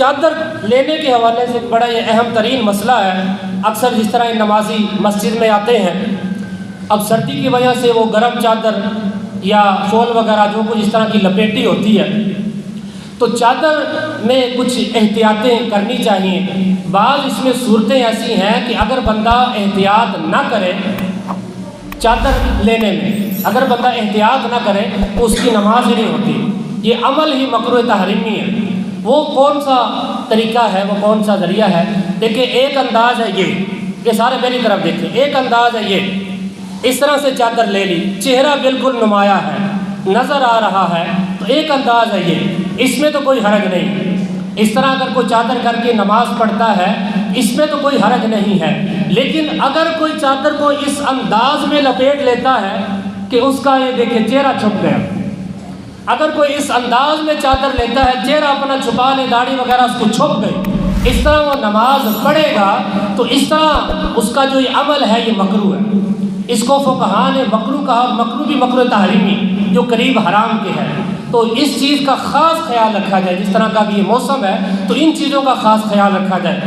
چادر لینے کے حوالے سے بڑا یہ اہم ترین مسئلہ ہے۔ اکثر جس طرح نمازی مسجد میں آتے ہیں، اب سردی کی وجہ سے وہ گرم چادر یا شال وغیرہ جو کچھ اس طرح کی لپیٹی ہوتی ہے، تو چادر میں کچھ احتیاطیں کرنی چاہیے۔ بعض اس میں صورتیں ایسی ہیں کہ اگر بندہ احتیاط نہ کرے چادر لینے میں، اگر بندہ احتیاط نہ کرے تو اس کی نماز ہی نہیں ہوتی۔ یہ عمل ہی مکروہ تحریمی ہے۔ وہ کون سا طریقہ ہے، وہ کون سا ذریعہ ہے؟ دیکھیں، ایک انداز ہے یہ سارے میری طرف دیکھیں، ایک انداز ہے یہ، اس طرح سے چادر لے لی، چہرہ بالکل نمایاں ہے، نظر آ رہا ہے، تو ایک انداز ہے یہ، اس میں تو کوئی حرج نہیں۔ اس طرح اگر کوئی چادر کر کے نماز پڑھتا ہے اس میں تو کوئی حرج نہیں ہے۔ لیکن اگر کوئی چادر کو اس انداز میں لپیٹ لیتا ہے کہ اس کا یہ دیکھیں چہرہ چھپ گیا، اگر کوئی اس انداز میں چادر لیتا ہے، چہرہ اپنا چھپا لے، داڑھی وغیرہ اس کو چھپ گئی، اس طرح وہ نماز پڑھے گا تو اس طرح اس کا جو یہ عمل ہے یہ مکروہ ہے۔ اس کو فقہاء نے مکروہ کہا، مکروہ بھی مکروہ تحریمی جو قریب حرام کے ہے۔ تو اس چیز کا خاص خیال رکھا جائے، جس طرح کا بھی یہ موسم ہے تو ان چیزوں کا خاص خیال رکھا جائے۔